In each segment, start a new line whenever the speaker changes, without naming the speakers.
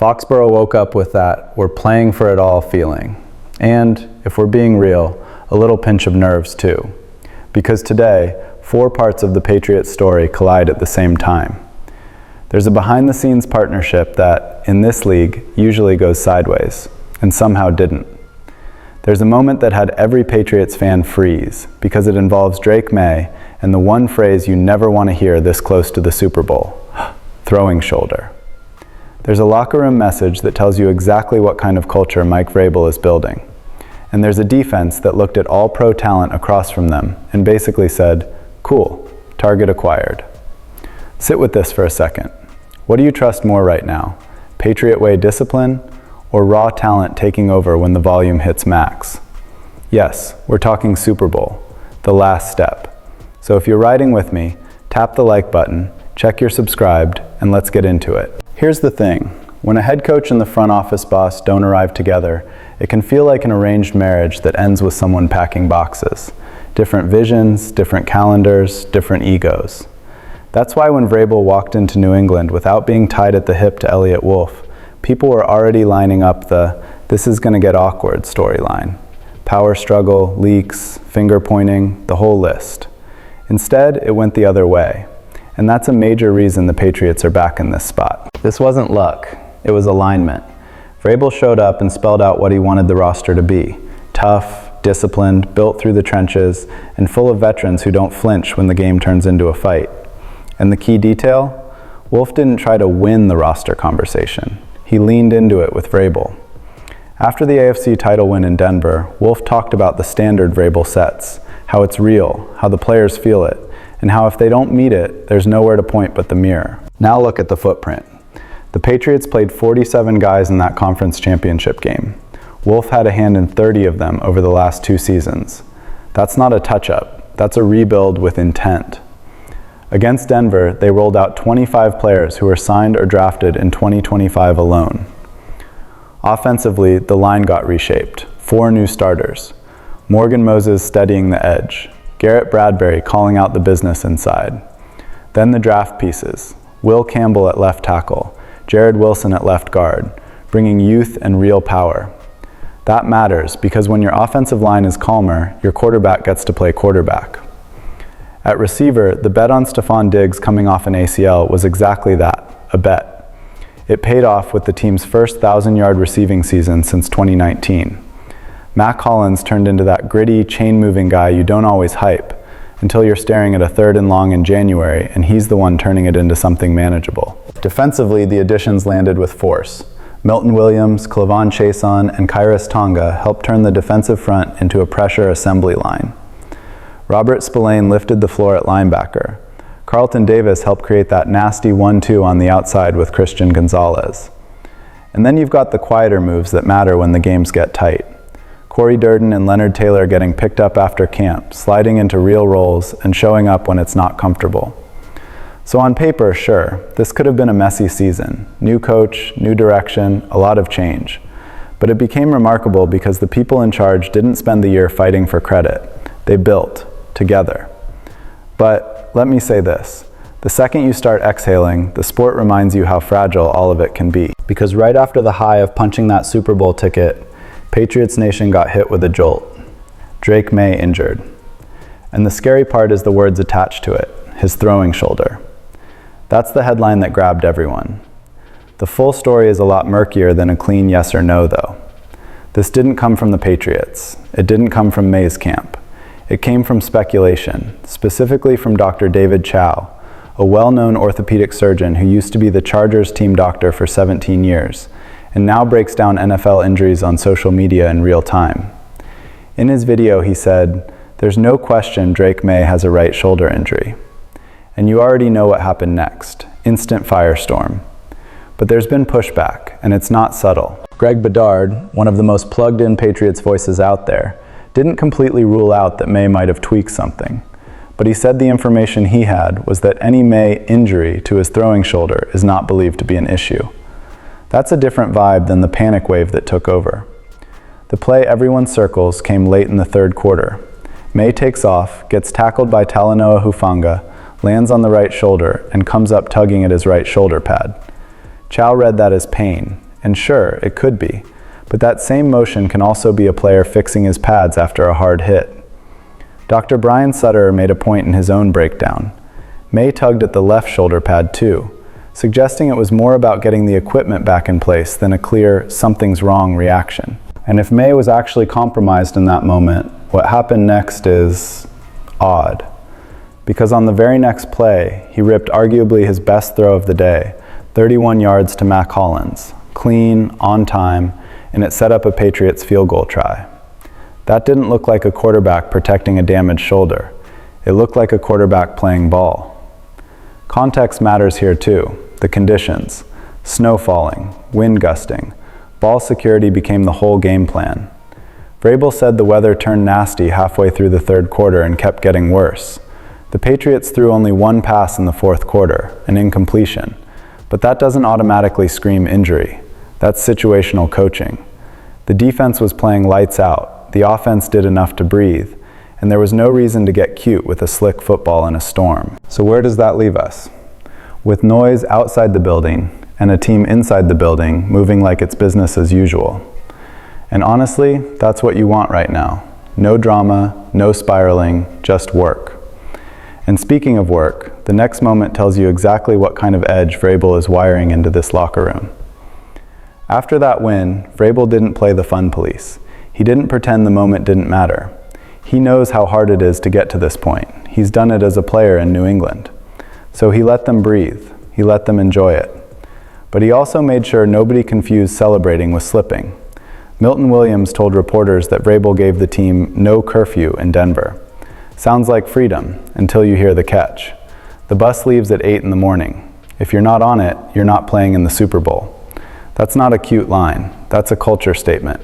Foxborough woke up with that "we're playing for it all" feeling. And, if we're being real, a little pinch of nerves too. Because today, 4 parts of the Patriots story collide at the same time. There's a behind-the-scenes partnership that, in this league, usually goes sideways, and somehow didn't. There's a moment that had every Patriots fan freeze, because it involves Drake Maye and the one phrase you never want to hear this close to the Super Bowl: throwing shoulder. There's a locker room message that tells you exactly what kind of culture Mike Vrabel is building. And there's a defense that looked at all pro talent across from them and basically said, "Cool, target acquired." Sit with this for a second. What do you trust more right now? Patriot way discipline or raw talent taking over when the volume hits max? Yes, we're talking Super Bowl, the last step. So if you're riding with me, tap the like button, check you're subscribed, and let's get into it. Here's the thing. When a head coach and the front office boss don't arrive together, it can feel like an arranged marriage that ends with someone packing boxes. Different visions, different calendars, different egos. That's why when Vrabel walked into New England without being tied at the hip to Elliott Wolf, people were already lining up the "this is gonna get awkward" storyline. Power struggle, leaks, finger pointing, the whole list. Instead, it went the other way. And that's a major reason the Patriots are back in this spot. This wasn't luck, it was alignment. Vrabel showed up and spelled out what he wanted the roster to be: tough, disciplined, built through the trenches, and full of veterans who don't flinch when the game turns into a fight. And the key detail? Wolf didn't try to win the roster conversation. He leaned into it with Vrabel. After the AFC title win in Denver, Wolf talked about the standard Vrabel sets, how it's real, how the players feel it, and how if they don't meet it, there's nowhere to point but the mirror. Now look at the footprint. The Patriots played 47 guys in that conference championship game. Wolf had a hand in 30 of them over the last 2 seasons. That's not a touch-up, that's a rebuild with intent. Against Denver, they rolled out 25 players who were signed or drafted in 2025 alone. Offensively, the line got reshaped. 4 new starters. Morgan Moses steadying the edge. Garrett Bradbury calling out the business inside. Then the draft pieces. Will Campbell at left tackle. Jared Wilson at left guard, bringing youth and real power. That matters because when your offensive line is calmer, your quarterback gets to play quarterback. At receiver, the bet on Stephon Diggs coming off an ACL was exactly that, a bet. It paid off with the team's first 1,000-yard receiving season since 2019. Mac Hollins turned into that gritty, chain-moving guy you don't always hype, until you're staring at a 3rd and long in January, and he's the one turning it into something manageable. Defensively, the additions landed with force. Milton Williams, Clavon Chason, and Kairos Tonga helped turn the defensive front into a pressure assembly line. Robert Spillane lifted the floor at linebacker. Carlton Davis helped create that nasty 1-2 on the outside with Christian Gonzalez. And then you've got the quieter moves that matter when the games get tight. Corey Durden and Leonard Taylor getting picked up after camp, sliding into real roles and showing up when it's not comfortable. So on paper, sure, this could have been a messy season. New coach, new direction, a lot of change. But it became remarkable because the people in charge didn't spend the year fighting for credit. They built, together. But let me say this. The second you start exhaling, the sport reminds you how fragile all of it can be. Because right after the high of punching that Super Bowl ticket, Patriots Nation got hit with a jolt. Drake Maye injured. And the scary part is the words attached to it, his throwing shoulder. That's the headline that grabbed everyone. The full story is a lot murkier than a clean yes or no, though. This didn't come from the Patriots. It didn't come from Maye's camp. It came from speculation, specifically from Dr. David Chow, a well-known orthopedic surgeon who used to be the Chargers team doctor for 17 years, and now breaks down NFL injuries on social media in real time. In his video, he said, "There's no question Drake Maye has a right shoulder injury." And you already know what happened next, instant firestorm. But there's been pushback, and it's not subtle. Greg Bedard, one of the most plugged-in Patriots voices out there, didn't completely rule out that Maye might have tweaked something. But he said the information he had was that any Maye injury to his throwing shoulder is not believed to be an issue. That's a different vibe than the panic wave that took over. The play everyone circles came late in the 3rd quarter. Maye takes off, gets tackled by Talanoa Hufanga, lands on the right shoulder, and comes up tugging at his right shoulder pad. Chow read that as pain, And sure, it could be, but that same motion can also be a player fixing his pads after a hard hit. Dr. Brian Sutterer made a point in his own breakdown. Maye tugged at the left shoulder pad too, suggesting it was more about getting the equipment back in place than a clear something's wrong reaction. And if Maye was actually compromised in that moment, what happened next is odd. Because on the very next play, he ripped arguably his best throw of the day, 31 yards to Mac Hollins, clean, on time, and it set up a Patriots field goal try. That didn't look like a quarterback protecting a damaged shoulder. It looked like a quarterback playing ball. Context matters here too. The conditions, snow falling, wind gusting, ball security became the whole game plan. Vrabel said the weather turned nasty halfway through the third quarter and kept getting worse. The Patriots threw only one pass in the fourth quarter, an incompletion. But that doesn't automatically scream injury. That's situational coaching. The defense was playing lights out, the offense did enough to breathe, and there was no reason to get cute with a slick football in a storm. So where does that leave us? With noise outside the building and a team inside the building moving like it's business as usual. And honestly, that's what you want right now. No drama, no spiraling, just work. And speaking of work, the next moment tells you exactly what kind of edge Vrabel is wiring into this locker room. After that win, Vrabel didn't play the fun police. He didn't pretend the moment didn't matter. He knows how hard it is to get to this point. He's done it as a player in New England. So he let them breathe. He let them enjoy it. But he also made sure nobody confused celebrating with slipping. Milton Williams told reporters that Vrabel gave the team no curfew in Denver. Sounds like freedom until you hear the catch. The bus leaves at 8 in the morning. If you're not on it, you're not playing in the Super Bowl. That's not a cute line. That's a culture statement.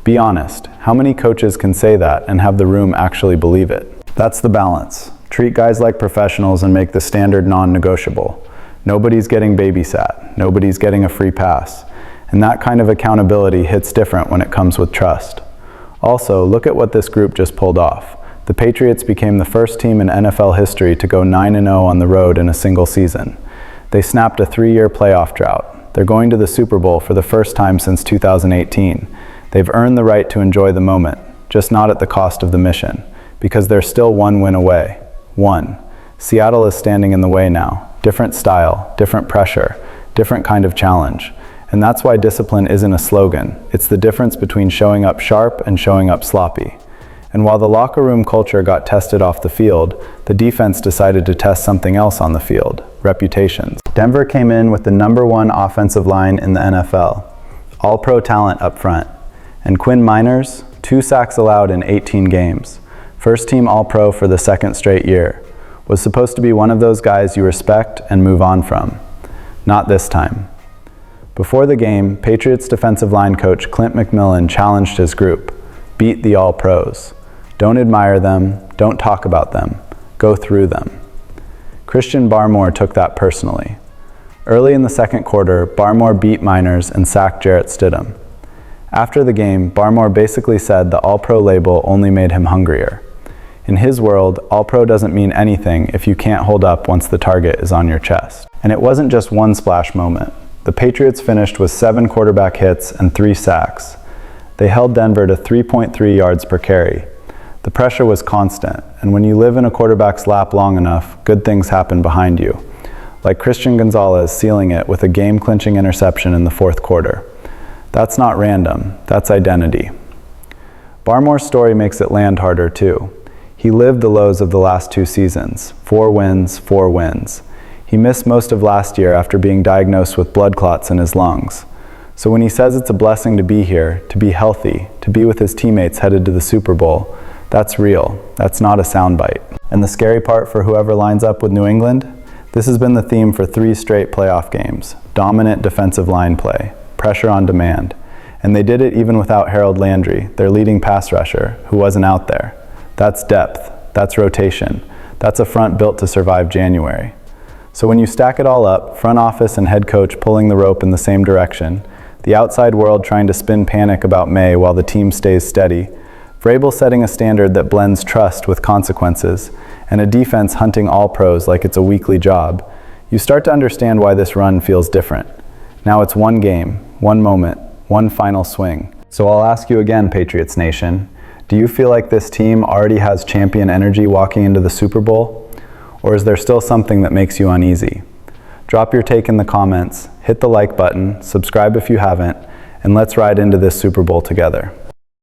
Be honest, how many coaches can say that and have the room actually believe it? That's the balance. Treat guys like professionals and make the standard non-negotiable. Nobody's getting babysat. Nobody's getting a free pass. And that kind of accountability hits different when it comes with trust. Also, look at what this group just pulled off. The Patriots became the first team in NFL history to go 9-0 on the road in a single season. They snapped a 3-year playoff drought. They're going to the Super Bowl for the first time since 2018. They've earned the right to enjoy the moment, just not at the cost of the mission, because they're still one win away. One. Seattle is standing in the way now. Different style, different pressure, different kind of challenge. And that's why discipline isn't a slogan. It's the difference between showing up sharp and showing up sloppy. And while the locker room culture got tested off the field, the defense decided to test something else on the field, reputations. Denver came in with the #1 offensive line in the NFL, all-pro talent up front. And Quinn Miners, 2 sacks allowed in 18 games. First team All-Pro for the second straight year. Was supposed to be one of those guys you respect and move on from. Not this time. Before the game, Patriots defensive line coach Clint McMillan challenged his group. Beat the All-Pros. Don't admire them, don't talk about them, go through them. Christian Barmore took that personally. Early in the second quarter, Barmore beat Miners and sacked Jarrett Stidham. After the game, Barmore basically said the All-Pro label only made him hungrier. In his world, All-Pro doesn't mean anything if you can't hold up once the target is on your chest. And it wasn't just one splash moment. The Patriots finished with 7 quarterback hits and 3 sacks. They held Denver to 3.3 yards per carry. The pressure was constant, and when you live in a quarterback's lap long enough, good things happen behind you. Like Christian Gonzalez sealing it with a game-clinching interception in the fourth quarter. That's not random, that's identity. Barmore's story makes it land harder too. He lived the lows of the last 2 seasons, 4 wins, 4 wins. He missed most of last year after being diagnosed with blood clots in his lungs. So when he says it's a blessing to be here, to be healthy, to be with his teammates headed to the Super Bowl, that's real, that's not a soundbite. And the scary part for whoever lines up with New England? This has been the theme for 3 straight playoff games. Dominant defensive line play, pressure on demand. And they did it even without Harold Landry, their leading pass rusher, who wasn't out there. That's depth, that's rotation, that's a front built to survive January. So when you stack it all up, front office and head coach pulling the rope in the same direction, the outside world trying to spin panic about Maye while the team stays steady, Vrabel setting a standard that blends trust with consequences, and a defense hunting all pros like it's a weekly job, you start to understand why this run feels different. Now it's one game, one moment, one final swing. So I'll ask you again, Patriots Nation, do you feel like this team already has champion energy walking into the Super Bowl? Or is there still something that makes you uneasy? Drop your take in the comments, hit the like button, subscribe if you haven't, and let's ride into this Super Bowl together.